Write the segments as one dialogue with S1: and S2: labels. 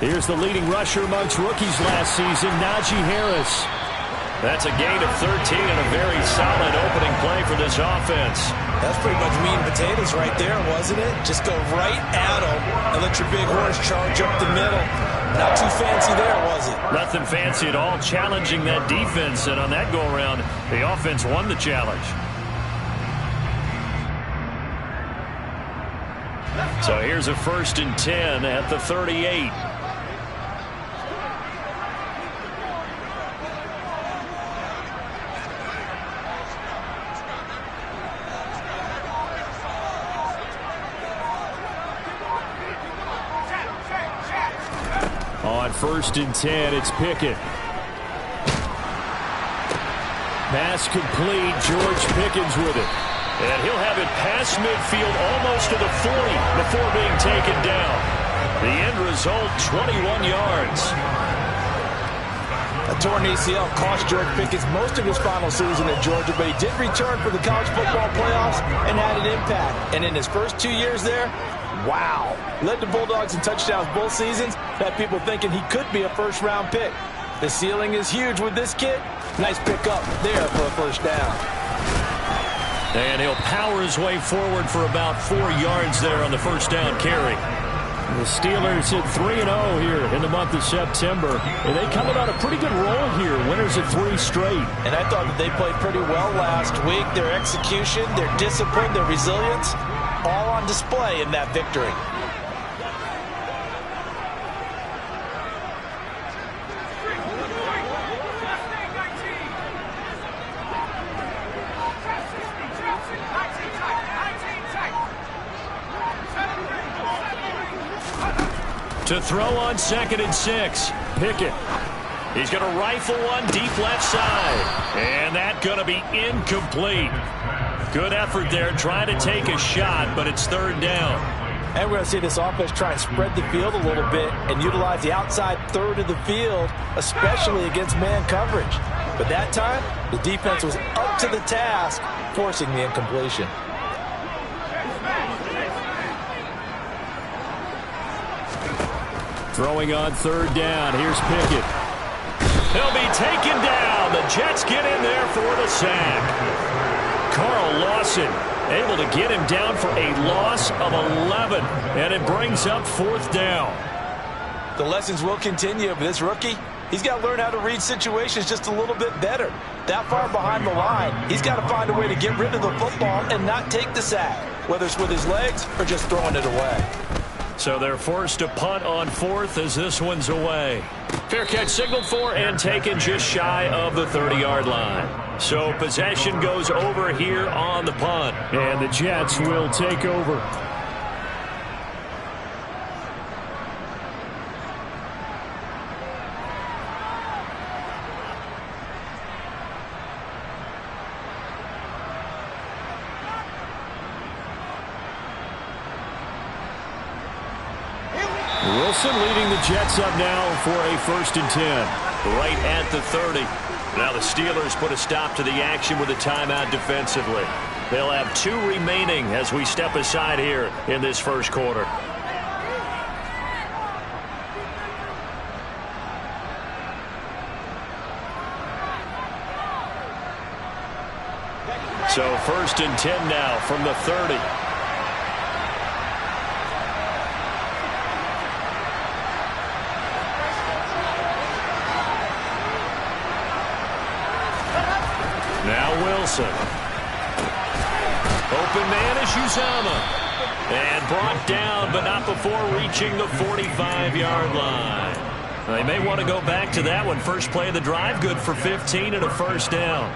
S1: Here's the leading rusher amongst rookies last season, Najee Harris. That's a gain of 13 and a very solid opening play for this offense.
S2: That's pretty much meat and potatoes right there, wasn't it? Just go right at them and let your big horse charge up the middle. Not too fancy there, was it? Nothing
S1: fancy at all, challenging that defense. And on that go-around, the offense won the challenge. So here's a 1st and 10 at the 38. On 1st and 10, it's Pickett. Pass complete. George Pickens with it. And he'll have it past midfield almost to the 40 before being taken down. The end result, 21 yards.
S2: A torn ACL cost George Pickens most of his final season at Georgia, but he did return for the college football playoffs and had an impact. And in his first 2 years there, wow. Led the Bulldogs in touchdowns both seasons. Had people thinking he could be a first-round pick. The ceiling is huge with this kid. Nice pickup there for a first down.
S1: And he'll power his way forward for about 4 yards there on the first down carry. The Steelers hit 3-0 here in the month of September. And they coming on a pretty good roll here. Winners of 3 straight.
S2: And I thought that they played pretty well last week. Their execution, their discipline, their resilience, all on display in that victory.
S1: To throw on 2nd and 6. Pickett. He's going to rifle one deep left side. And that's going to be incomplete. Good effort there trying to take a shot, but it's 3rd down.
S2: And we're going to see this offense try and spread the field a little bit and utilize the outside third of the field, especially against man coverage. But that time, the defense was up to the task, forcing the incompletion.
S1: Throwing on 3rd down. Here's Pickett. He'll be taken down. The Jets get in there for the sack. Carl Lawson able to get him down for a loss of 11. And it brings up 4th down.
S2: The lessons will continue, but this rookie, he's got to learn how to read situations just a little bit better. That far behind the line, he's got to find a way to get rid of the football and not take the sack, whether it's with his legs or just throwing it away.
S1: So they're forced to punt on 4th as this one's away. Fair catch signaled for and taken just shy of the 30-yard line. So possession goes over here on the punt. And the Jets will take over. Wilson leading the Jets up now for a 1st and 10. Right at the 30. Now the Steelers put a stop to the action with a timeout defensively. They'll have 2 remaining as we step aside here in this first quarter. So 1st and 10 now from the 30. Now Wilson. Open man is Uzama. And brought down, but not before reaching the 45-yard line. They may want to go back to that one. First play of the drive, good for 15 and a first down.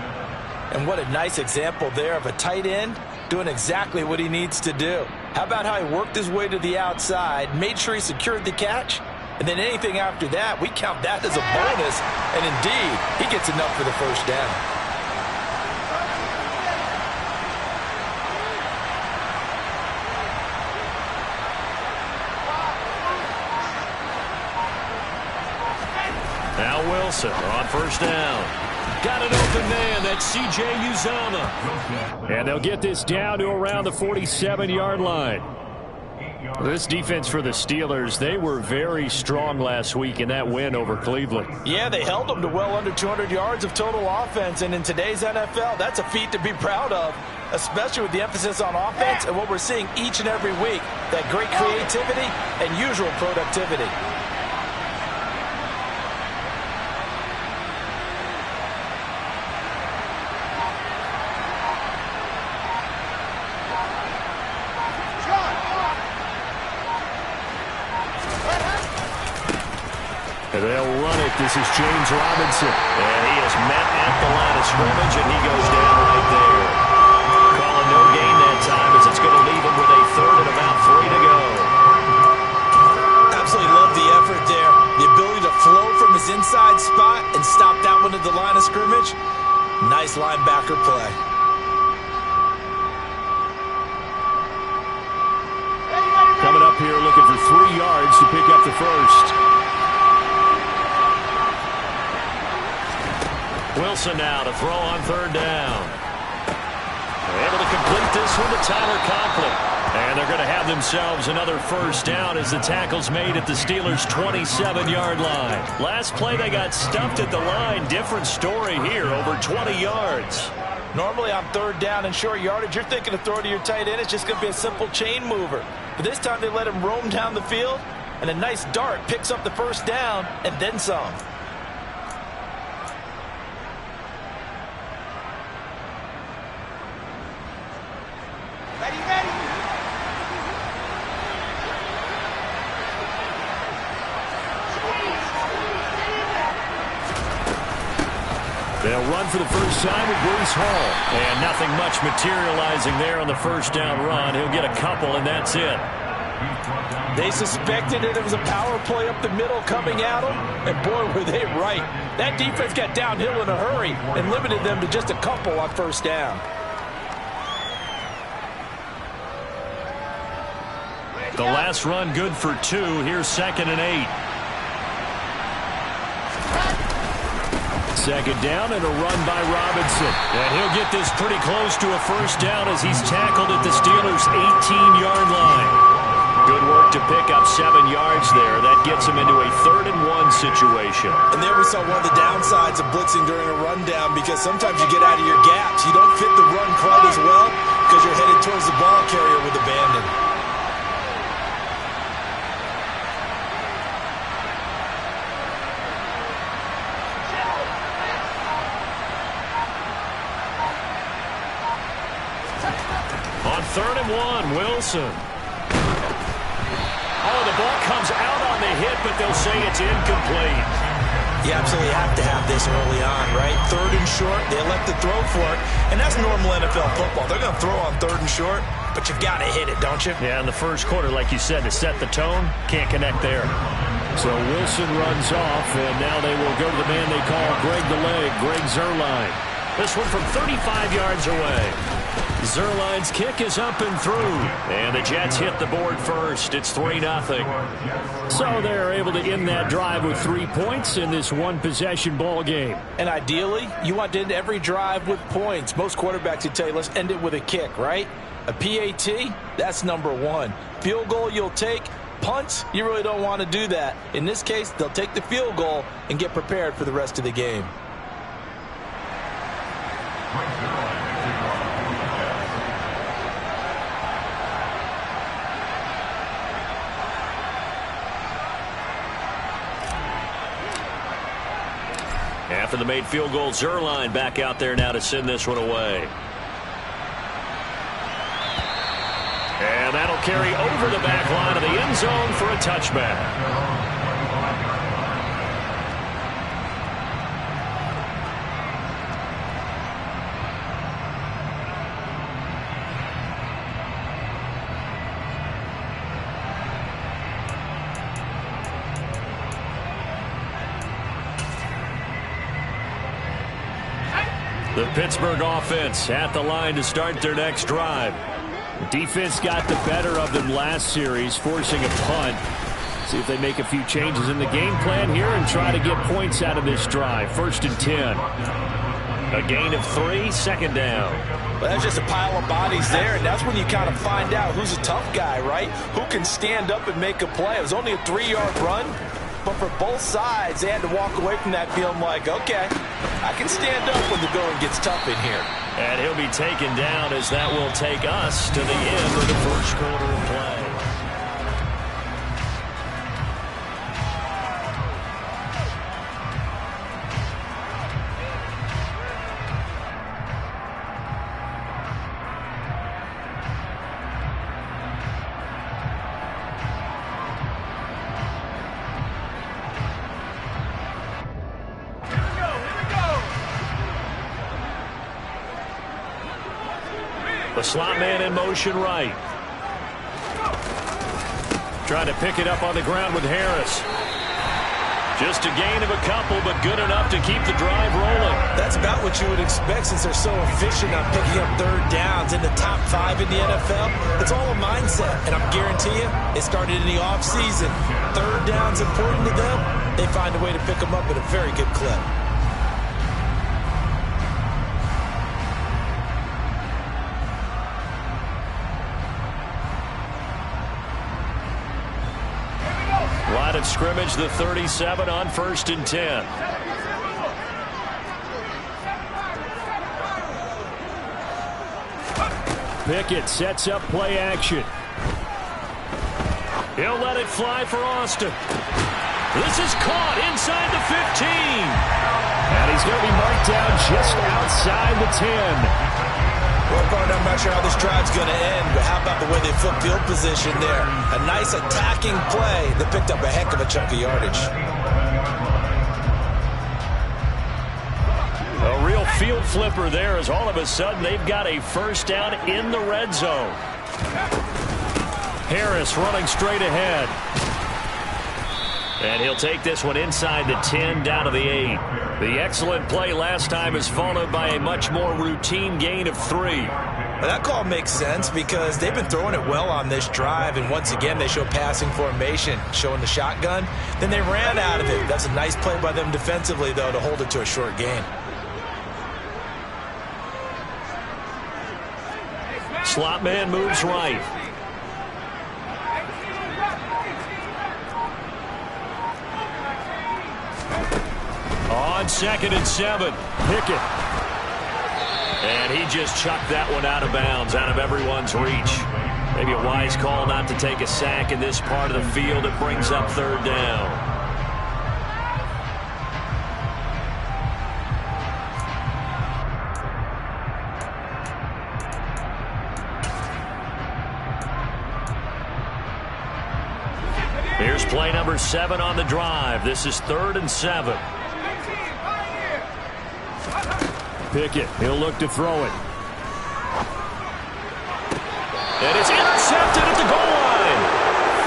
S2: And what a nice example there of a tight end doing exactly what he needs to do. How about how he worked his way to the outside, made sure he secured the catch, and then anything after that, we count that as a bonus. And indeed, he gets enough for the first down.
S1: Now Wilson on first down. Got an open man. That's C.J. Uzama. And they'll get this down to around the 47-yard line. This defense for the Steelers, they were very strong last week in that win over Cleveland.
S2: Yeah, they held them to well under 200 yards of total offense, and in today's NFL, that's a feat to be proud of, especially with the emphasis on offense and what we're seeing each and every week, that great creativity and usual productivity.
S1: They'll run it. This is James Robinson. And he is met at the line of scrimmage, and he goes down right there. Calling no gain that time as it's going to leave him with a third and about 3 to go.
S2: Absolutely love the effort there. The ability to flow from his inside spot and stop that one at the line of scrimmage. Nice linebacker play.
S1: Coming up here looking for 3 yards to pick up the first. Wilson now to throw on third down. They're able to complete this one to Tyler Conklin. And they're going to have themselves another first down as the tackle's made at the Steelers' 27-yard line. Last play they got stuffed at the line. Different story here, over 20 yards.
S2: Normally on third down and short yardage, you're thinking of throw to your tight end. It's just going to be a simple chain mover. But this time they let him roam down the field, and a nice dart picks up the first down and then some.
S1: They'll run for the first time with Breece Hall. And nothing much materializing there on the first down run. He'll get a couple, and that's it.
S2: They suspected it was a power play up the middle coming at them, and boy, were they right. That defense got downhill in a hurry and limited them to just a couple on first down.
S1: The last run good for 2. Here's 2nd and 8. Second down and a run by Robinson. And he'll get this pretty close to a first down as he's tackled at the Steelers' 18-yard line. Good work to pick up 7 yards there. That gets him into a 3rd and 1 situation.
S2: And there we saw one of the downsides of blitzing during a rundown, because sometimes you get out of your gaps. You don't fit the run crowd as well because you're headed towards the ball carrier with abandon.
S1: On 3rd and 1, Wilson. Oh, the ball comes out on the hit, but they'll say it's incomplete.
S2: You absolutely have to have this early on, right? 3rd and short, they elect to throw for it, and that's normal NFL football. They're going to throw on 3rd and short, but you got to hit it, don't you?
S1: Yeah, in the first quarter, like you said, to set the tone, can't connect there. So Wilson runs off, and now they will go to the man they call Greg the Leg, Greg Zuerlein. This one from 35 yards away. Zuerlein's kick is up and through. And the Jets hit the board first. It's 3-0. So they're able to end that drive with 3 points in this one-possession ball game.
S2: And ideally, you want to end every drive with points. Most quarterbacks would tell you, let's end it with a kick, right? A PAT, that's number 1. Field goal you'll take. Punts, you really don't want to do that. In this case, they'll take the field goal and get prepared for the rest of the game.
S1: After the made field goal, Zuerlein back out there now to send this one away. And that'll carry over the back line of the end zone for a touchback. The Pittsburgh offense at the line to start their next drive. Defense got the better of them last series, forcing a punt. See if they make a few changes in the game plan here and try to get points out of this drive. 1st and 10. A gain of 3, second down.
S2: Well, that's just a pile of bodies there, and that's when you kind of find out who's a tough guy, right? Who can stand up and make a play. It was only a 3-yard run, but for both sides, they had to walk away from that feeling like, okay, I can stand up when the going gets tough in here.
S1: And he'll be taken down as that will take us to the end of the first quarter of play. The slot man in motion right. Trying to pick it up on the ground with Harris. Just a gain of a couple, but good enough to keep the drive rolling.
S2: That's about what you would expect since they're so efficient on picking up third downs in the top 5 in the NFL. It's all a mindset, and I'm guarantee you, it started in the offseason. Third down's important to them. They find a way to pick them up at a very good clip.
S1: Line of scrimmage, the 37 on 1st and 10. Pickett sets up play action. He'll let it fly for Austin. This is caught inside the 15. And he's going to be marked down just outside the 10.
S2: Well, partner, I'm not sure how this drive's going to end, but how about the way they flip field position there? A nice attacking play that picked up a heck of a chunk of yardage.
S1: A real field flipper there as all of a sudden they've got a first down in the red zone. Harris running straight ahead. And he'll take this one inside the 10 down to the 8. The excellent play last time is followed by a much more routine gain of 3.
S2: Well, that call makes sense because they've been throwing it well on this drive, and once again they show passing formation, showing the shotgun. Then they ran out of it. That's a nice play by them defensively, though, to hold it to a short gain.
S1: Slot man moves right. On 2nd and 7, Pickett. And he just chucked that one out of bounds, out of everyone's reach. Maybe a wise call not to take a sack in this part of the field. It brings up 3rd down. Here's play number 7 on the drive. This is 3rd and 7. Pickett, he'll look to throw it. And it's intercepted at the goal line.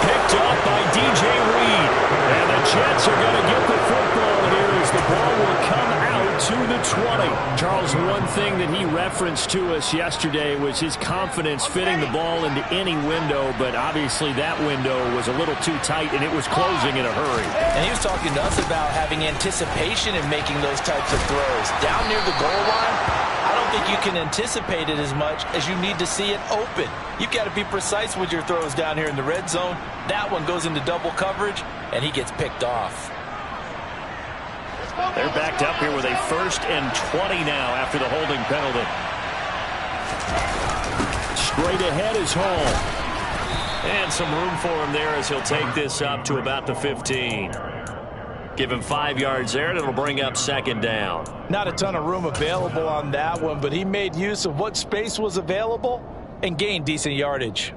S1: Picked up by DJ Reed. And the Jets are going to get the football here as the ball will come out to the 20. Charles, one thing that he referenced to us yesterday was his confidence fitting the ball into any window, but obviously that window was a little too tight and it was closing in a hurry.
S2: And he was talking to us about having anticipation in making those types of throws. Down near the goal line, I don't think you can anticipate it as much as you need to see it open. You've got to be precise with your throws down here in the red zone. That one goes into double coverage, and he gets picked off.
S1: They're backed up here with a 1st and 20 now after the holding penalty. Straight ahead is Hall. And some room for him there as he'll take this up to about the 15. Give him 5 yards there, and it'll bring up 2nd down.
S2: Not a ton of room available on that one, but he made use of what space was available and gained decent yardage.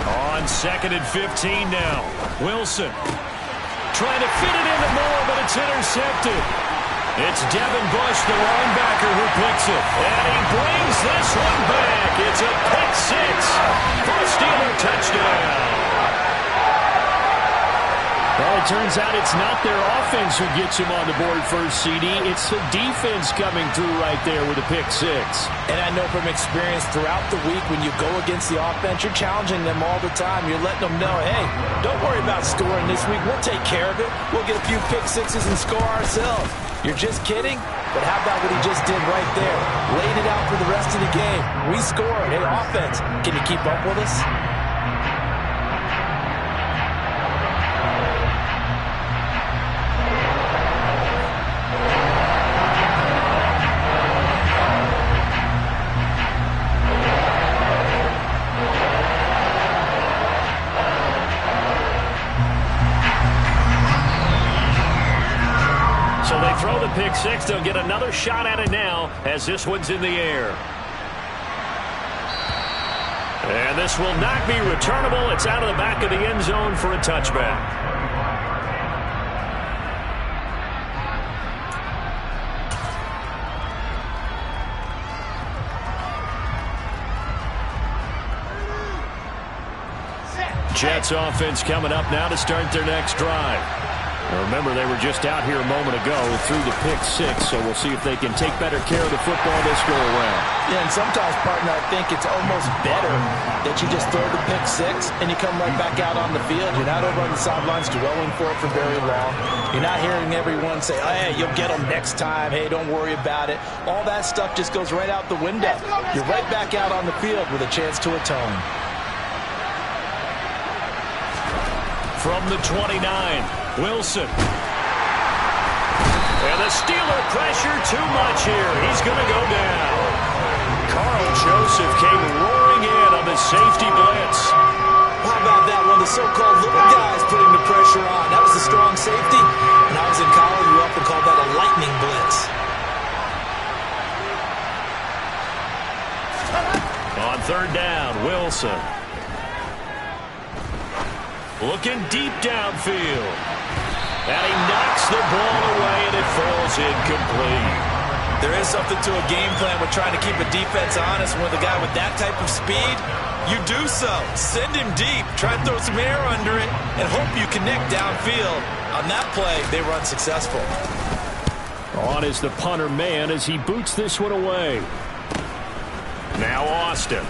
S1: On 2nd and 15 now. Wilson trying to fit it into Moore, but it's intercepted. It's Devin Bush, the linebacker, who picks it. And he brings this one back. It's a pick 6 for a Steeler touchdown.
S3: Well,
S1: it turns out it's not their offense who gets him on the board first, CD. It's the defense coming through right there with a pick six.
S2: And I know from experience throughout the week when you go against the offense, you're challenging them all the time. You're letting them know, hey, don't worry about scoring this week. We'll take care of it. We'll get a few pick sixes and score ourselves. You're just kidding? But how about what he just did right there? Laid it out for the rest of the game. We scored. Hey, offense, can you keep up with us?
S1: So they throw the pick six. They'll get another shot at it now as this one's in the air. And this will not be returnable. It's out of the back of the end zone for a touchback. Jets offense coming up now to start their next drive. Remember, they were just out here a moment ago through the pick six, so we'll see if they can take better care of the football this go-around.
S2: Yeah, and sometimes, partner, I think it's almost better that you just throw the pick six and you come right back out on the field. You're not over on the sidelines dwelling for it for very long. You're not hearing everyone say, oh, hey, you'll get them next time. Hey, don't worry about it. All that stuff just goes right out the window. You're right back out on the field with a chance to atone.
S1: From the 29, Wilson. And the Steeler pressure too much here. He's going to go down. Carl Joseph came roaring in on the safety blitz.
S2: How about that one? The so-called little guys putting the pressure on. That was a strong safety. When I was in college, we often called that a lightning blitz.
S1: On third down, Wilson. Looking deep downfield. And he knocks the ball away, and it falls incomplete.
S2: There is something to a game plan with trying to keep a defense honest. With a guy with that type of speed, you do so. Send him deep. Try and throw some air under it and hope you connect downfield. On that play, they were unsuccessful.
S1: On is the punter man as he boots this one away. Now Austin.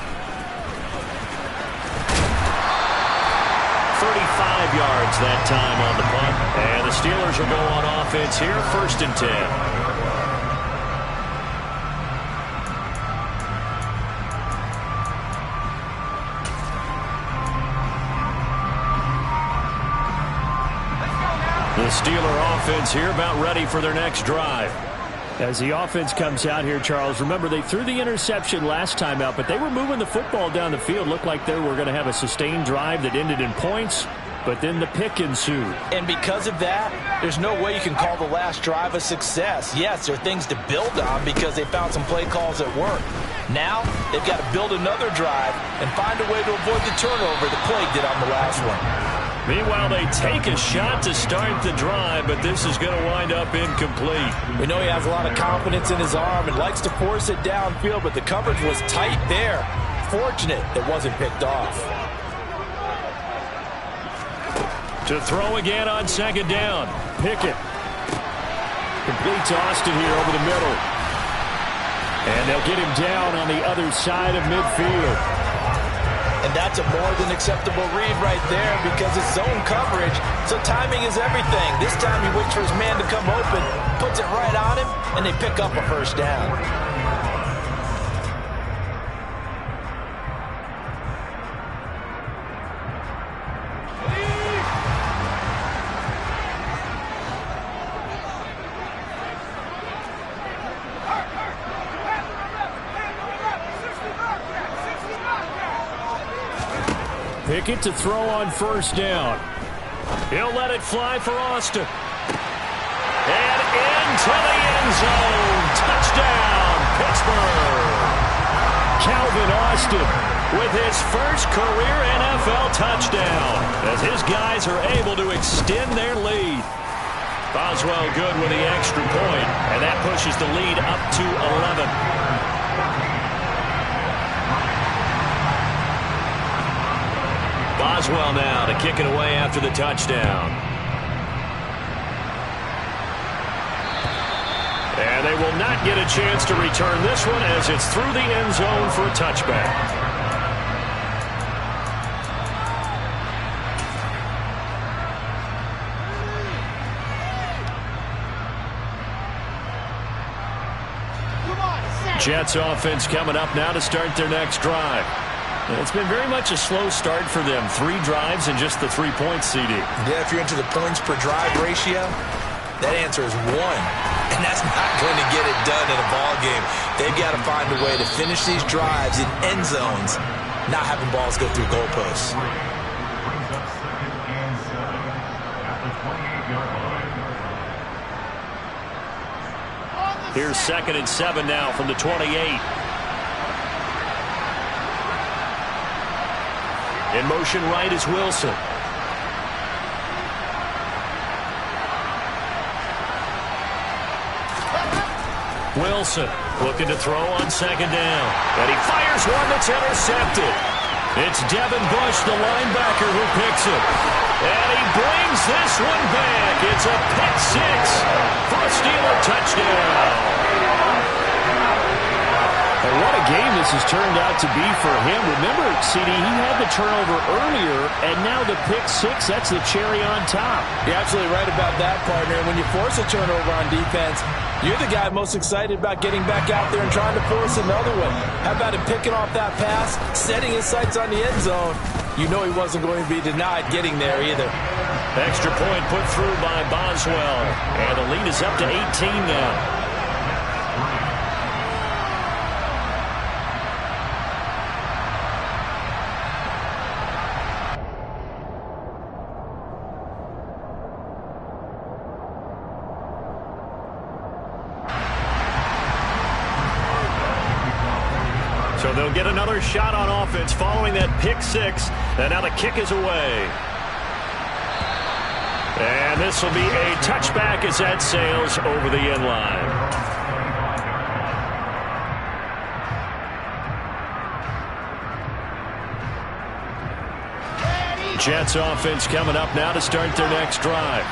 S1: 35 yards that time on the punt. And the Steelers will go on offense here, 1st and 10. The Steeler offense here about ready for their next drive. As the offense comes out here, Charles, remember they threw the interception last time out, but they were moving the football down the field. Looked like they were going to have a sustained drive that ended in points, but then the pick ensued.
S2: And because of that, there's no way you can call the last drive a success. Yes, there are things to build on because they found some play calls that work. Now, they've got to build another drive and find a way to avoid the turnover the play did on the last one.
S1: Meanwhile, they take a shot to start the drive, but this is going to wind up incomplete.
S2: We know he has a lot of confidence in his arm and likes to force it downfield, but the coverage was tight there. Fortunate it wasn't picked off.
S1: To throw again on 2nd down. Pickett. Complete to Austin here over the middle. And they'll get him down on the other side of midfield.
S2: And that's a more than acceptable read right there because it's zone coverage, so timing is everything. This time he waits for his man to come open, puts it right on him, and they pick up a 1st down.
S1: Pickett to throw on 1st down. He'll let it fly for Austin. And into the end zone. Touchdown, Pittsburgh. Calvin Austin with his first career NFL touchdown as his guys are able to extend their lead. Boswell good with the extra point, and that pushes the lead up to 11. Boswell now to kick it away after the touchdown. And they will not get a chance to return this one as it's through the end zone for a touchback. Jets offense coming up now to start their next drive. It's been very much a slow start for them. 3 drives and just the 3 points, CD.
S2: Yeah, if you're into the points per drive ratio, that answer is 1. And that's not going to get it done in a ball game. They've got to find a way to finish these drives in end zones, not having balls go through goalposts.
S1: Here's 2nd and 7 now from the 28. In motion right is Wilson. Wilson looking to throw on 2nd down. And he fires one that's intercepted. It's Devin Bush, the linebacker, who picks it. And he brings this one back. It's a pick 6 for a Steeler touchdown. And what a game this has turned out to be for him. Remember, CD, he had the turnover earlier, and now the pick 6, that's the cherry on top.
S2: You're absolutely right about that, partner. When you force a turnover on defense, you're the guy most excited about getting back out there and trying to force another one. How about him picking off that pass, setting his sights on the end zone? You know he wasn't going to be denied getting there either.
S1: Extra point put through by Boswell, and the lead is up to 18 now. So they'll get another shot on offense following that pick 6. And now the kick is away. And this will be a touchback as that sails over the end line. Jets offense coming up now to start their next drive.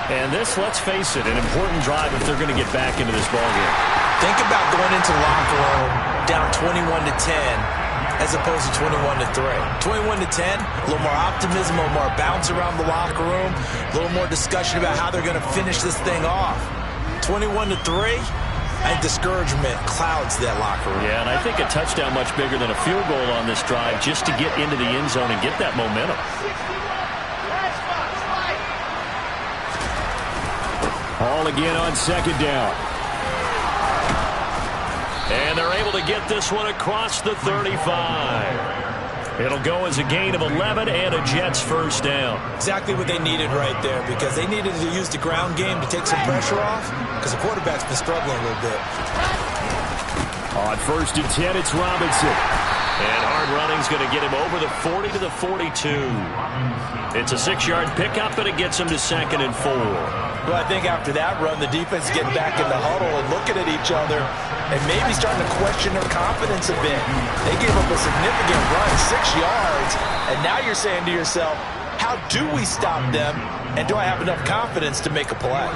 S1: And this, let's face it, an important drive if they're going to get back into this ballgame.
S2: Think about going into the locker room down 21-10 as opposed to 21-3. 21-10, a little more optimism, a little more bounce around the locker room, a little more discussion about how they're going to finish this thing off. 21-3, I think discouragement clouds that locker room.
S1: Yeah, and I think a touchdown much bigger than a field goal on this drive just to get into the end zone and get that momentum. Hall again on 2nd down. And they're able to get this one across the 35. It'll go as a gain of 11 and a Jets first down.
S2: Exactly what they needed right there, because they needed to use the ground game to take some pressure off, because the quarterback's been struggling a little bit.
S1: On 1st and 10, it's Robinson. And hard running's going to get him over the 40 to the 42. It's a 6-yard pickup, and it gets him to 2nd and 4.
S2: Well, I think after that run, the defense is getting back in the huddle and looking at each other and maybe starting to question their confidence a bit. They gave up a significant run, 6 yards, and now you're saying to yourself, how do we stop them, and do I have enough confidence to make a play?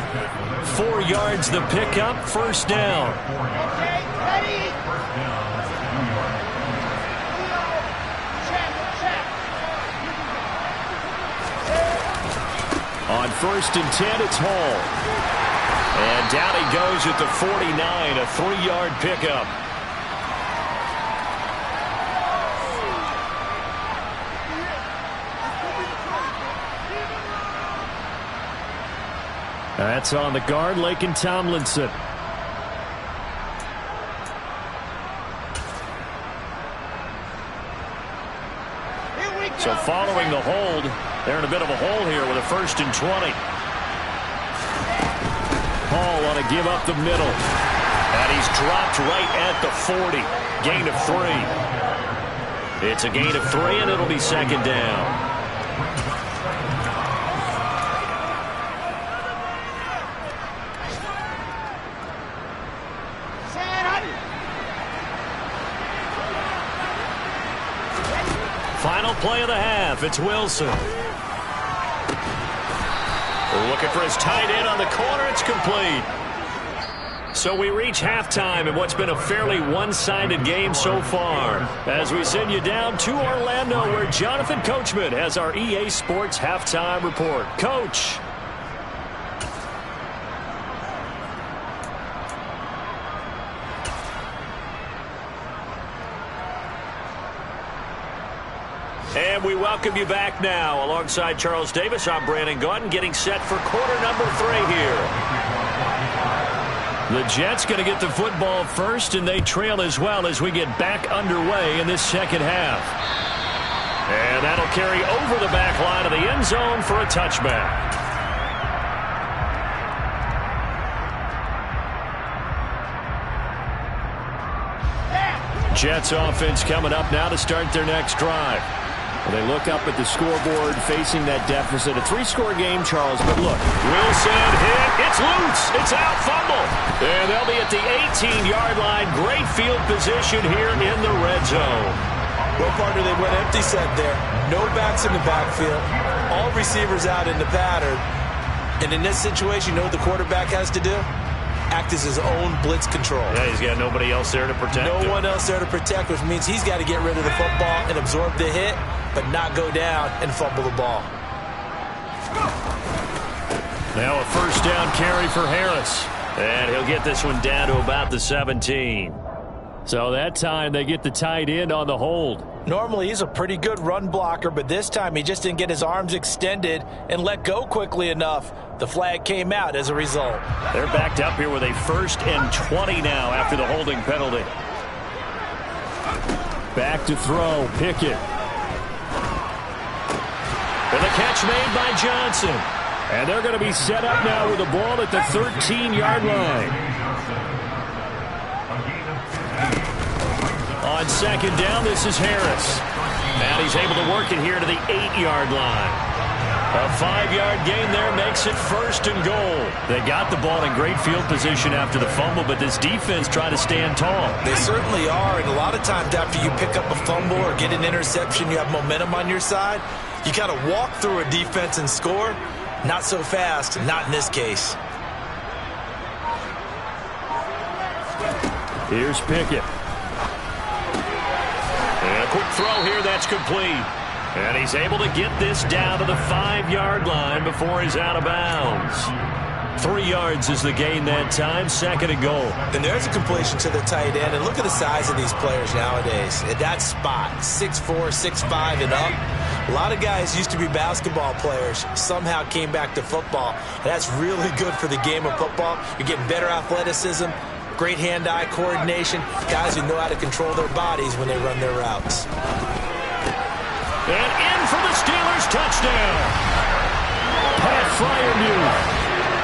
S1: 4 yards the pickup, first down.
S3: Okay, ready?
S1: On 1st and 10, it's Hall. And down he goes at the 49, a 3-yard pickup. That's on the guard, Laken Tomlinson. So following the hold, they're in a bit of a hole here with a 1st and 20. Hall on to give up the middle. And he's dropped right at the 40. Gain of 3. It's a gain of 3, and it'll be 2nd down. Final play of the half. It's Wilson. Looking for his tight end on the corner. It's complete. So we reach halftime in what's been a fairly one-sided game so far. As we send you down to Orlando, where Jonathan Coachman has our EA Sports Halftime Report. Coach. And we welcome you back now. Alongside Charles Davis, I'm Brandon Gaudin, getting set for quarter number 3 here. The Jets going to get the football first, and they trail as well as we get back underway in this second half. And that'll carry over the back line of the end zone for a touchback. Jets offense coming up now to start their next drive. Well, they look up at the scoreboard facing that deficit. A 3-score game, Charles, but look. Wilson hit. It's loose. It's out, fumble. And they'll be at the 18-yard line. Great field position here in the red zone.
S2: Well, partner, they went empty set there. No backs in the backfield. All receivers out in the pattern. And in this situation, you know what the quarterback has to do? Act as his own blitz control.
S1: Yeah, he's got nobody else there to protect him.
S2: No one else there to protect, which means he's got to get rid of the football and absorb the hit, but not go down and fumble the ball.
S1: Now a first down carry for Harris. And he'll get this one down to about the 17. So that time they get the tight end on the hold.
S2: Normally he's a pretty good run blocker, but this time he just didn't get his arms extended and let go quickly enough. The flag came out as a result.
S1: They're backed up here with a 1st and 20 now after the holding penalty. Back to throw, Pickett. And the catch made by Johnson. And they're going to be set up now with the ball at the 13-yard line. On second down, this is Harris. And he's able to work it here to the 8-yard line. A 5-yard gain there makes it 1st and goal. They got the ball in great field position after the fumble, but this defense tried to stand tall.
S2: They certainly are, and a lot of times after you pick up a fumble or get an interception, you have momentum on your side. You kind of walk through a defense and score. Not so fast, not in this case.
S1: Here's Pickett. And a quick throw here, that's complete. And he's able to get this down to the 5-yard line before he's out of bounds. 3 yards is the gain that time, 2nd and goal.
S2: And there's a completion to the tight end. And look at the size of these players nowadays. At that spot, 6'4", 6'5", and up. A lot of guys used to be basketball players, somehow came back to football. And that's really good for the game of football. You're getting better athleticism, great hand-eye coordination, guys who know how to control their bodies when they run their routes.
S1: And in for the Steelers, touchdown. Pat Fryermuth,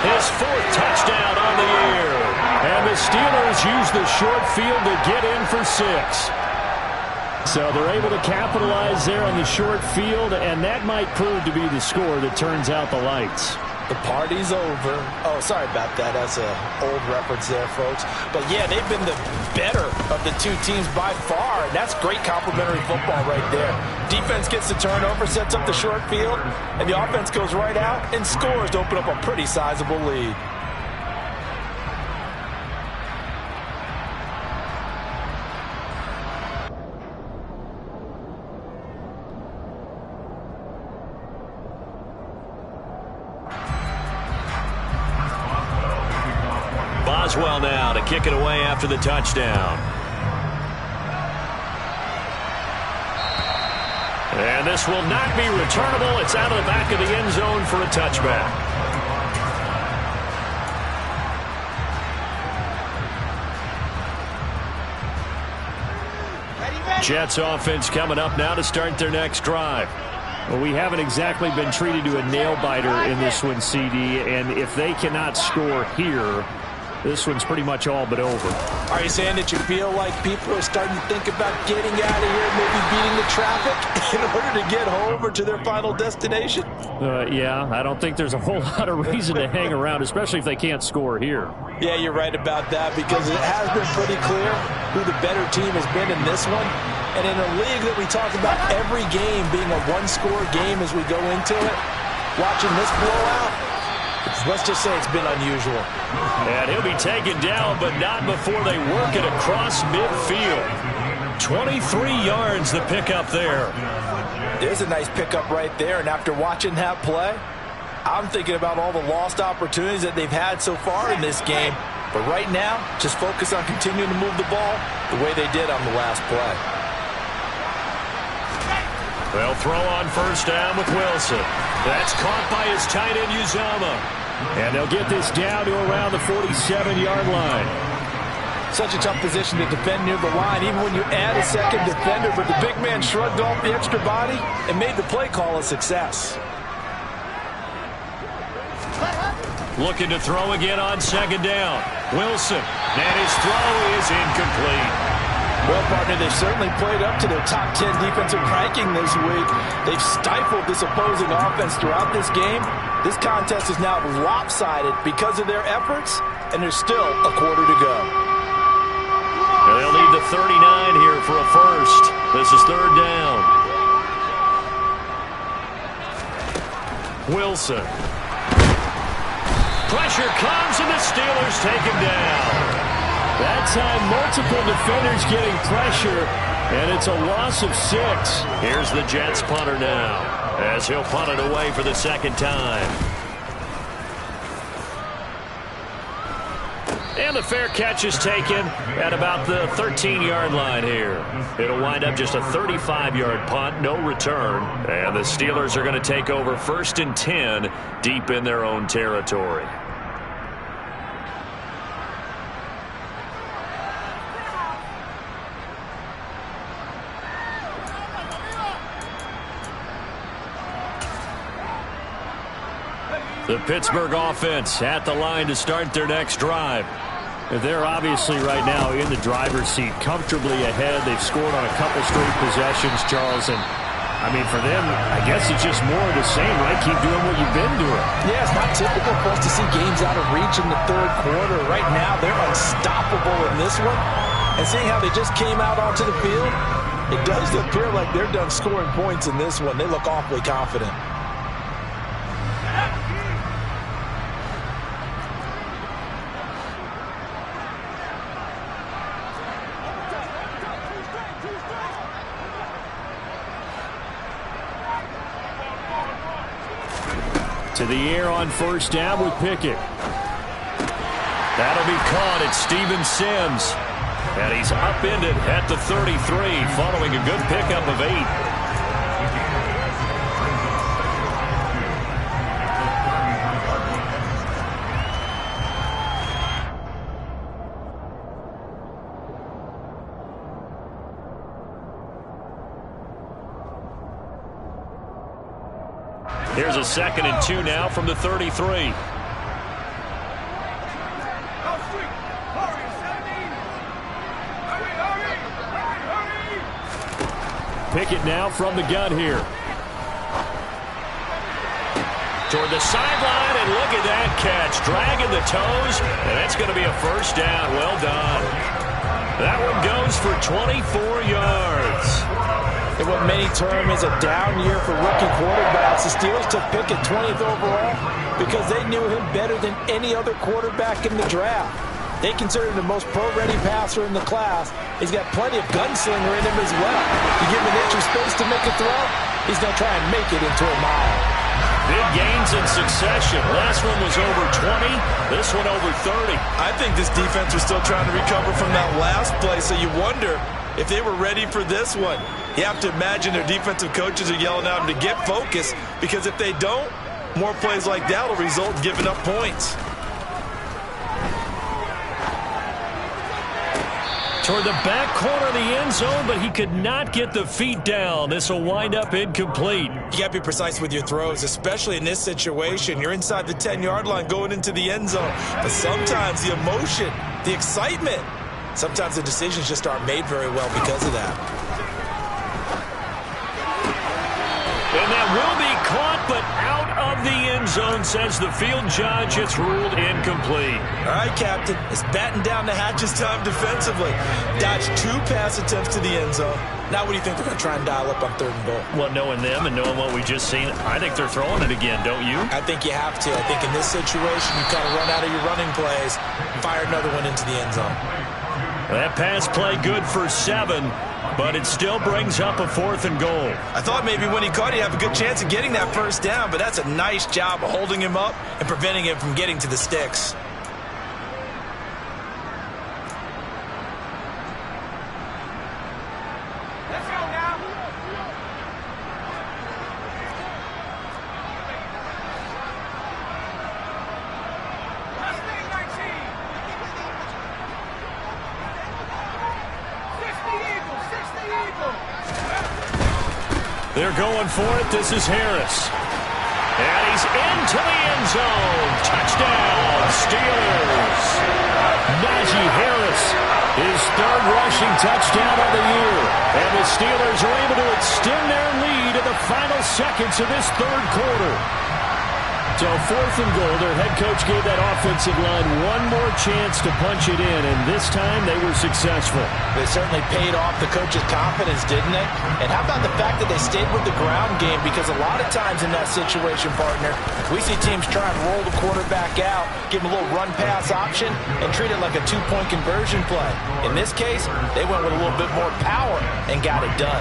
S1: his 4th touchdown on the year. And the Steelers use the short field to get in for 6. So they're able to capitalize there on the short field, and that might prove to be the score that turns out the lights.
S2: The party's over. Oh, sorry about that. That's an old reference there, folks. But, yeah, they've been the better of the two teams by far, and that's great complementary football right there. Defense gets the turnover, sets up the short field, and the offense goes right out and scores to open up a pretty sizable lead.
S1: Boswell now to kick it away after the touchdown. And this will not be returnable. It's out of the back of the end zone for a touchback. Jets offense coming up now to start their next drive. Well, we haven't exactly been treated to a nail-biter in this one, CD, and if they cannot score here, this one's pretty much all but over.
S2: Are you saying that you feel like people are starting to think about getting out of here, maybe beating the traffic in order to get home or to their final destination?
S1: Yeah, I don't think there's a whole lot of reason to hang around, especially if they can't score here.
S2: Yeah, you're right about that, because it has been pretty clear who the better team has been in this one. And in a league that we talk about every game being a one-score game as we go into it, watching this blowout, Let's just say it's been unusual.
S1: And he'll be taken down, but not before they work it across midfield. 23 yards the pickup there.
S2: There's a nice pickup right there, and after watching that play, I'm thinking about all the lost opportunities that they've had so far in this game. But right now, just focus on continuing to move the ball the way they did on the last play.
S1: They'll throw on first down with Wilson. That's caught by his tight end, Uzama. And they'll get this down to around the 47-yard line.
S2: Such a tough position to defend near the line, even when you add a second defender, but the big man shrugged off the extra body and made the play call a success.
S1: Looking to throw again on second down. Wilson, and his throw is incomplete.
S2: Well, partner, they've certainly played up to their top 10 defensive ranking this week. They've stifled this opposing offense throughout this game. This contest is now lopsided because of their efforts, and there's still a quarter to go.
S1: They'll need the 39 here for a first. This is third down. Wilson. Pressure comes, and the Steelers take him down. That time, multiple defenders getting pressure, and it's a loss of 6. Here's the Jets punter now, as he'll punt it away for the second time. And the fair catch is taken at about the 13-yard line here. It'll wind up just a 35-yard punt, no return. And the Steelers are going to take over 1st and 10 deep in their own territory. The Pittsburgh offense at the line to start their next drive. They're obviously right now in the driver's seat, comfortably ahead. They've scored on a couple straight possessions, Charles. And, I mean, for them, I guess it's just more of the same, right? Keep doing what you've been doing.
S2: Yeah, it's not typical for us to see games out of reach in the third quarter. Right now, they're unstoppable in this one. And seeing how they just came out onto the field, it does appear like they're done scoring points in this one. They look awfully confident.
S1: To the air on first down with Pickett. That'll be caught at Steven Sims. And he's upended at the 33 following a good pickup of 8. Here's a 2nd and 2 now from the 33. Pickett now from the gun here. Toward the sideline, and look at that catch. Dragging the toes, and that's going to be a first down. Well done. That one goes for 24 yards.
S2: And what many term is a down year for rookie quarterbacks, the Steelers took Pickett 20th overall because they knew him better than any other quarterback in the draft. They consider him the most pro-ready passer in the class. He's got plenty of gunslinger in him as well. You give him an inch of space to make a throw, he's going to try and make it into a mile.
S1: Big gains in succession. Last one was over 20. This one over 30.
S2: I think this defense was still trying to recover from that last play, so you wonder if they were ready for this one. You have to imagine their defensive coaches are yelling at them to get focused, because if they don't, more plays like that will result in giving up points.
S1: Toward the back corner of the end zone, but he could not get the feet down. This will wind up incomplete.
S2: You got to be precise with your throws, especially in this situation. You're inside the 10-yard line going into the end zone. But sometimes the emotion, the excitement, sometimes the decisions just aren't made very well because of that.
S1: And that will be caught, but out of the end zone, says the field judge. It's ruled incomplete.
S2: All right, Captain. It's batting down the hatches time defensively. Dodged 2 pass attempts to the end zone. Now what do you think they're going to try and dial up on 3rd and goal?
S1: Well, knowing them and knowing what we just seen, I think they're throwing it again, don't you?
S2: I think you have to. I think in this situation, you kind of run out of your running plays, fire another one into the end zone.
S1: That pass play good for 7, but it still brings up a 4th and goal.
S2: I thought maybe when he caught it, he'd have a good chance of getting that first down, but that's a nice job of holding him up and preventing him from getting to the sticks.
S3: Let's go now. Let's make 19. 60 Eagles.
S1: They're going for it. This is Harris. And he's into the end zone. Touchdown, Steelers. Najee Harris, his 3rd rushing touchdown of the year. And the Steelers are able to extend their lead in the final seconds of this 3rd quarter. So 4th and goal, their head coach gave that offensive line one more chance to punch it in, and this time they were successful.
S2: They certainly paid off the coach's confidence, didn't they? And how about the fact that they stayed with the ground game? Because a lot of times in that situation, partner, we see teams try and roll the quarterback out, give him a little run-pass option, and treat it like a 2-point conversion play. In this case, they went with a little bit more power and got it done.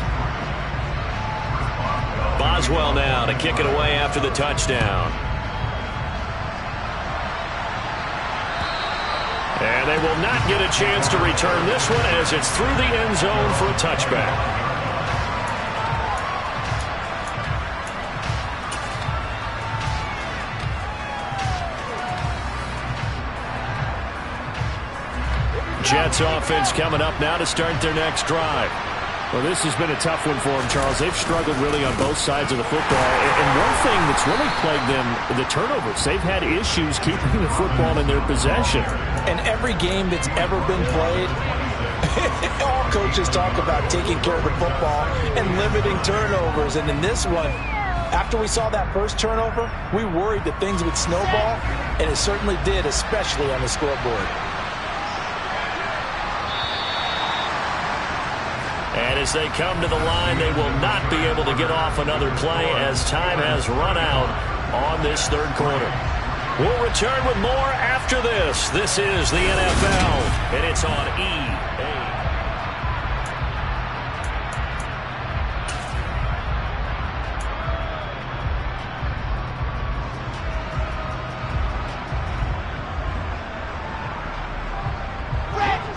S1: Boswell now to kick it away after the touchdown. And they will not get a chance to return this one as it's through the end zone for a touchback. Jets offense coming up now to start their next drive. Well, this has been a tough one for them, Charles. They've struggled really on both sides of the football. And one thing that's really plagued them, the turnovers. They've had issues keeping the football in their possession.
S2: And every game that's ever been played, all coaches talk about taking care of the football and limiting turnovers. And in this one, after we saw that first turnover, we worried that things would snowball, and it certainly did, especially on the scoreboard.
S1: And as they come to the line, they will not be able to get off another play as time has run out on this 3rd quarter. We'll return with more after this. This is the NFL, and it's on EA.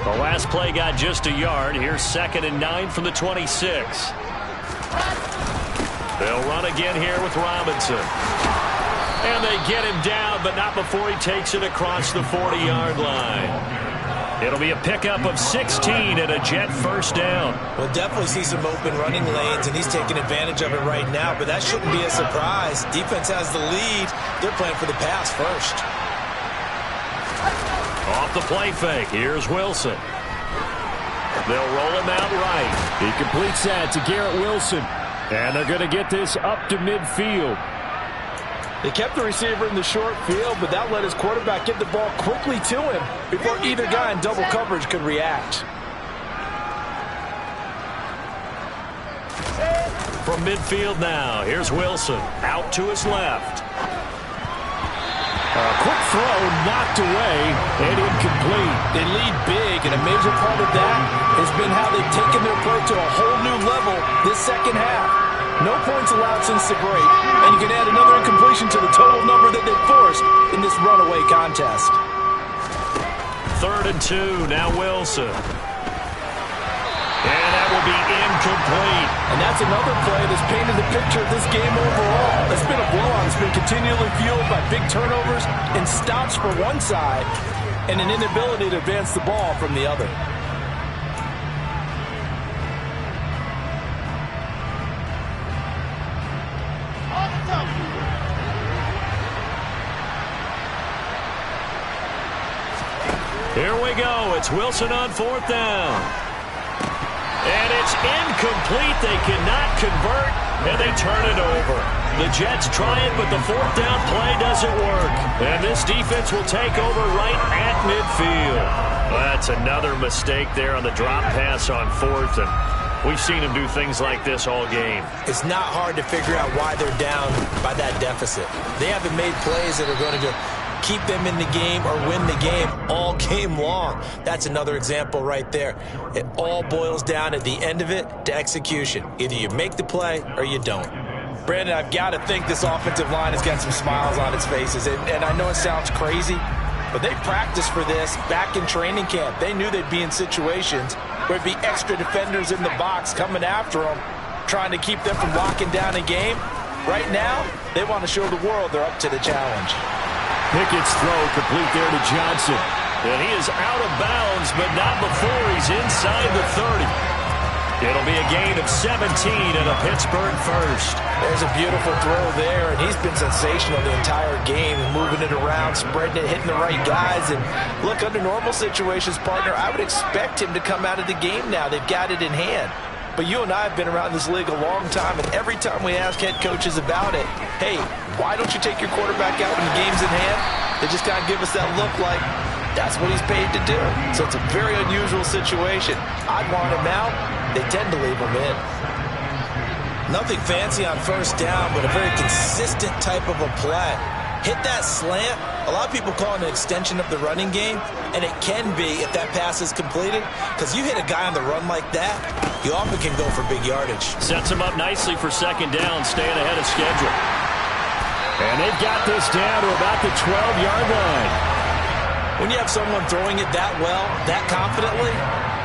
S1: The last play got just a yard. Here's 2nd and 9 from the 26. They'll run again here with Robinson. And they get him down, but not before he takes it across the 40-yard line. It'll be a pickup of 16 and a Jet first down.
S2: We'll definitely see some open running lanes, and he's taking advantage of it right now, but that shouldn't be a surprise. Defense has the lead. They're playing for the pass first.
S1: Off the play fake. Here's Wilson. They'll roll him out right. He completes that to Garrett Wilson. And they're going to get this up to midfield.
S2: They kept the receiver in the short field, but that let his quarterback get the ball quickly to him before either guy in double coverage could react.
S1: From midfield now, here's Wilson. Out to his left. A quick throw knocked away and incomplete.
S2: They lead big, and a major part of that has been how they've taken their play to a whole new level this second half. No points allowed since the break, and you can add another incompletion to the total number that they forced in this runaway contest.
S1: 3rd and 2, now Wilson. And that will be incomplete.
S2: And that's another play that's painted the picture of this game overall. It's been a blowout. It's been continually fueled by big turnovers and stops for one side and an inability to advance the ball from the other.
S1: Here we go. It's Wilson on 4th down. And it's incomplete. They cannot convert, and they turn it over. The Jets try it, but the fourth down play doesn't work. And this defense will take over right at midfield. That's another mistake there on the drop pass on fourth, and we've seen him do things like this all game.
S2: It's not hard to figure out why they're down by that deficit. They haven't made plays that are going to keep them in the game or win the game all game long. That's another example right there. It all boils down at the end of it to execution. Either you make the play or you don't. Brandon, I've got to think this offensive line has got some smiles on its faces. And I know it sounds crazy, but they practiced for this back in training camp. They knew they'd be in situations where it'd be extra defenders in the box coming after them, trying to keep them from locking down a game. Right now, they want to show the world they're up to the challenge.
S1: Pickett's throw complete there to Johnson. And he is out of bounds, but not before he's inside the 30. It'll be a gain of 17 and a Pittsburgh first.
S2: There's a beautiful throw there, and he's been sensational the entire game, moving it around, spreading it, hitting the right guys. And look, under normal situations, partner, I would expect him to come out of the game now. They've got it in hand. But you and I have been around this league a long time, and every time we ask head coaches about it, hey, why don't you take your quarterback out when the game's in hand? They just kind of give us that look like that's what he's paid to do. So it's a very unusual situation. I'd want him out. They tend to leave him in. Nothing fancy on first down, but a very consistent type of a play. Hit that slant. A lot of people call it an extension of the running game, and it can be if that pass is completed, because you hit a guy on the run like that, you often can go for big yardage.
S1: Sets him up nicely for second down, staying ahead of schedule. And they've got this down to about the 12-yard line.
S2: When you have someone throwing it that well, that confidently,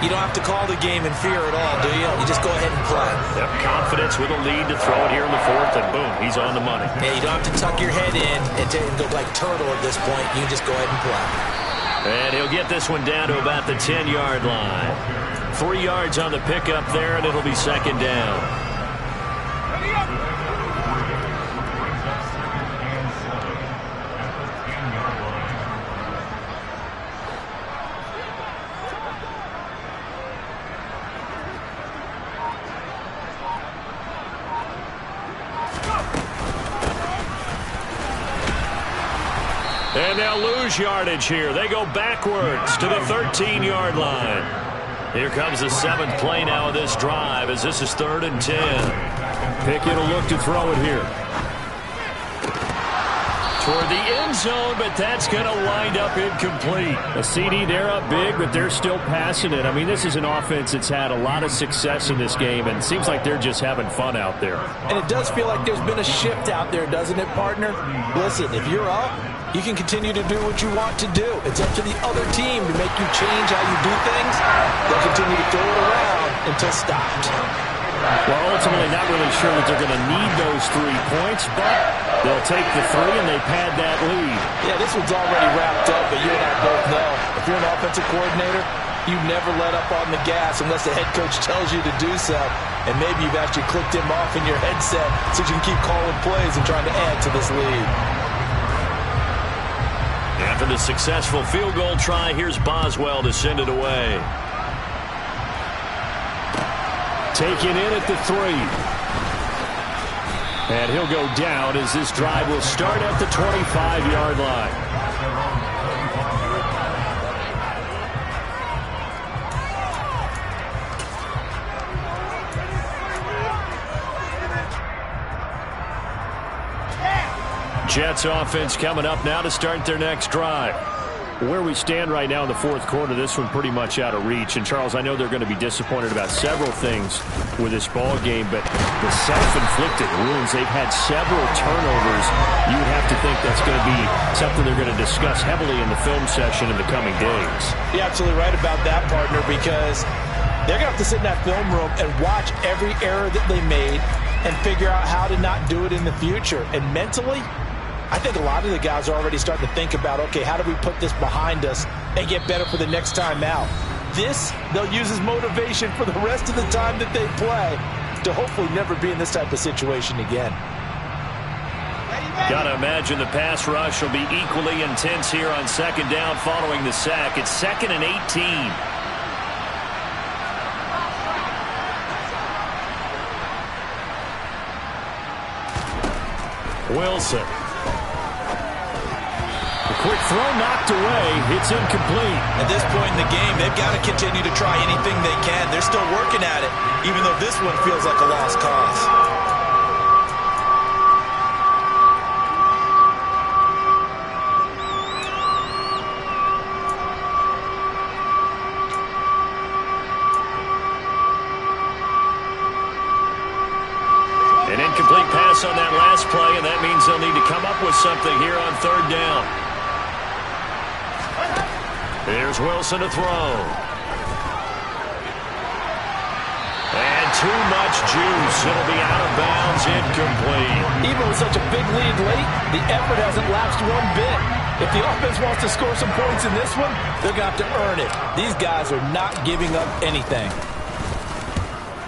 S2: you don't have to call the game in fear at all, do you? You just go ahead and play.
S1: Yep, confidence with a lead to throw it here in the fourth, and boom, he's on the money.
S2: Yeah, you don't have to tuck your head in and go like turtle at this point. You just go ahead and play.
S1: And he'll get this one down to about the 10-yard line. 3 yards on the pickup there, and it'll be second down.
S3: Ready up.
S1: And they'll lose yardage here. They go backwards to the 13-yard line. Here comes the 7th play now of this drive as this is 3rd and 10. Pickett will look to throw it here. Toward the end zone, but that's going to wind up incomplete. A CD, they're up big, but they're still passing it. I mean, this is an offense that's had a lot of success in this game, and it seems like they're just having fun out there.
S2: And it does feel like there's been a shift out there, doesn't it, partner? Listen, if you're up, you can continue to do what you want to do. It's up to the other team to make you change how you do things. They'll continue to throw it around until stopped.
S1: Well, ultimately not really sure that they're going to need those 3 points, but they'll take the 3 and they pad that lead.
S2: Yeah, this one's already wrapped up, but you and I both know if you're an offensive coordinator, you never let up on the gas unless the head coach tells you to do so. And maybe you've actually clicked him off in your headset so you can keep calling plays and trying to add to this lead.
S1: After the successful field goal try, here's Boswell to send it away. Taken in at the 3. And he'll go down as this drive will start at the 25-yard line. Jets offense coming up now to start their next drive. Where we stand right now in the fourth quarter, this one pretty much out of reach. And, Charles, I know they're going to be disappointed about several things with this ball game, but the self-inflicted wounds, they've had several turnovers. You would have to think that's going to be something they're going to discuss heavily in the film session in the coming days.
S2: You're absolutely right about that, partner, because they're going to have to sit in that film room and watch every error that they made and figure out how to not do it in the future. And mentally, I think a lot of the guys are already starting to think about, okay, how do we put this behind us and get better for the next time out? This, they'll use as motivation for the rest of the time that they play to hopefully never be in this type of situation again.
S1: Got to imagine the pass rush will be equally intense here on second down following the sack. It's 2nd and 18. Wilson. The quick throw knocked away. It's incomplete.
S2: At this point in the game, they've got to continue to try anything they can. They're still working at it, even though this one feels like a lost cause.
S1: An incomplete pass on that last play, and that means they'll need to come up with something here on third down. Here's Wilson to throw. And too much juice. It'll be out of bounds, incomplete.
S2: Even with such a big lead late, the effort hasn't lapsed one bit. If the offense wants to score some points in this one, they're going to have to earn it. These guys are not giving up anything.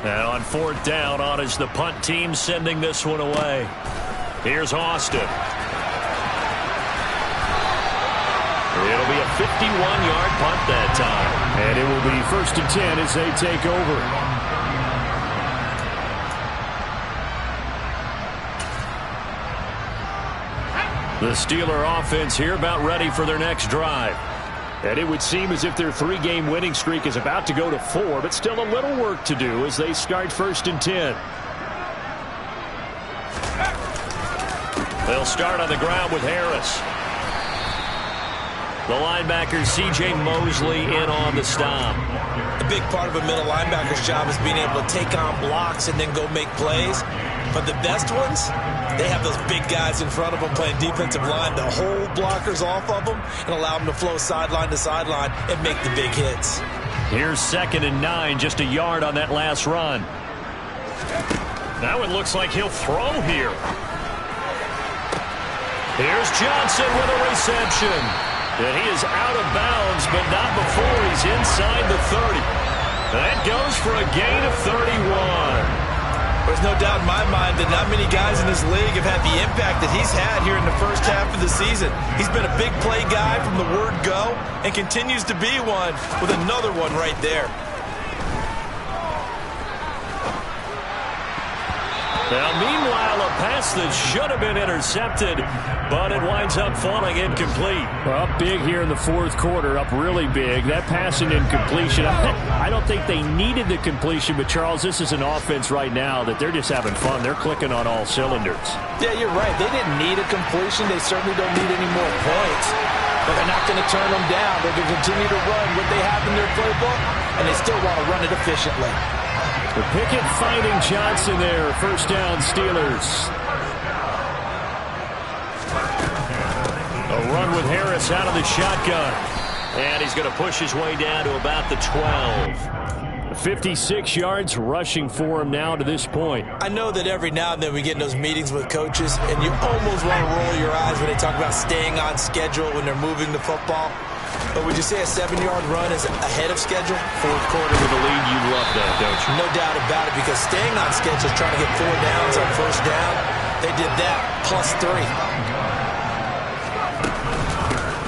S1: And on fourth down, on is the punt team sending this one away. Here's Austin. It'll be a 51-yard punt that time. And it will be 1st and 10 as they take over. The Steeler offense here about ready for their next drive. And it would seem as if their 3-game winning streak is about to go to 4, but still a little work to do as they start 1st and 10. They'll start on the ground with Harris. The linebacker, C.J. Mosley, in on the stop.
S2: A big part of a middle linebacker's job is being able to take on blocks and then go make plays. But the best ones, they have those big guys in front of them playing defensive line to hold blockers off of them and allow them to flow sideline to sideline and make the big hits.
S1: Here's 2nd and 9, just a yard on that last run. Now it looks like he'll throw here. Here's Johnson with a reception. And he is out of bounds, but not before he's inside the 30. That goes for a gain of 31.
S2: There's no doubt in my mind that not many guys in this league have had the impact that he's had here in the first half of the season. He's been a big play guy from the word go and continues to be one with another one right there.
S1: Now, meanwhile, a pass that should have been intercepted, but it winds up falling incomplete.
S4: Well, up big here in the fourth quarter, up really big. That pass and incompletion, I don't think they needed the completion, but, Charles, this is an offense right now that they're just having fun. They're clicking on all cylinders.
S2: Yeah, you're right. They didn't need a completion. They certainly don't need any more points. But they're not going to turn them down. They're going to continue to run what they have in their playbook, and they still want to run it efficiently.
S4: The Pickett finding Johnson there. 1st down, Steelers.
S1: A run with Harris out of the shotgun. And he's going to push his way down to about the 12.
S4: 56 yards rushing for him now to this point.
S2: I know that every now and then we get in those meetings with coaches, and you almost want to roll your eyes when they talk about staying on schedule when they're moving the football. But would you say a 7-yard run is ahead of schedule?
S1: Fourth quarter with a lead, you love that, don't you?
S2: No doubt about it, because staying on schedule, trying to get 4 downs on 1st down, they did that +3.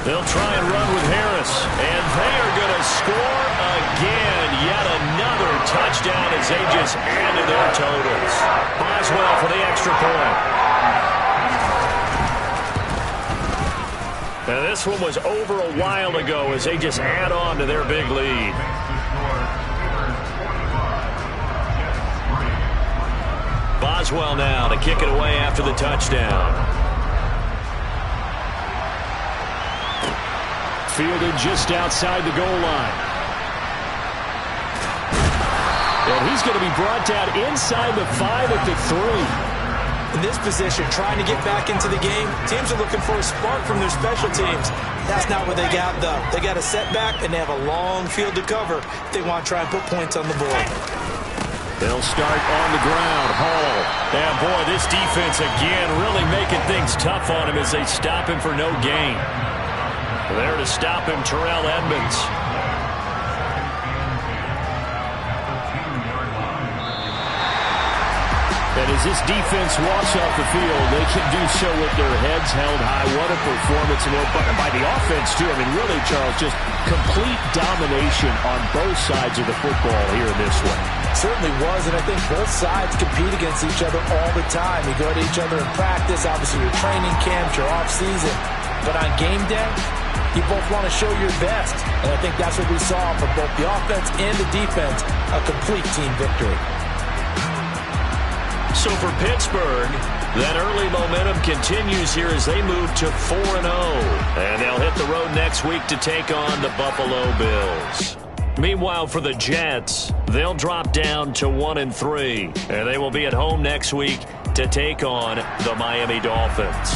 S1: They'll try and run with Harris, and they are going to score again. Yet another touchdown as they just add to their totals. Boswell for the extra point. Now, this one was over a while ago as they just add on to their big lead. Boswell now to kick it away after the touchdown.
S4: Fielded just outside the goal line. And he's going to be brought down inside the 5 at the 3.
S2: In this position, trying to get back into the game, teams are looking for a spark from their special teams. That's not what they got, though. They got a setback, and they have a long field to cover if they want to try and put points on the board.
S1: They'll start on the ground. Hall. And, boy, this defense, again, really making things tough on him as they stop him for no gain. There to stop him, Terrell Edmonds. And
S4: as this defense walks off the field, they can do so with their heads held high. What a performance, and by the offense, too. I mean, really, Charles, just complete domination on both sides of the football here in this one.
S2: Certainly was, and I think both sides compete against each other all the time. You go to each other in practice, obviously your training camps, your off-season. But on game day, you both want to show your best. And I think that's what we saw from both the offense and the defense, a complete team victory.
S1: So for Pittsburgh, that early momentum continues here as they move to 4-0. And they'll hit the road next week to take on the Buffalo Bills. Meanwhile, for the Jets, they'll drop down to 1-3. And they will be at home next week to take on the Miami Dolphins.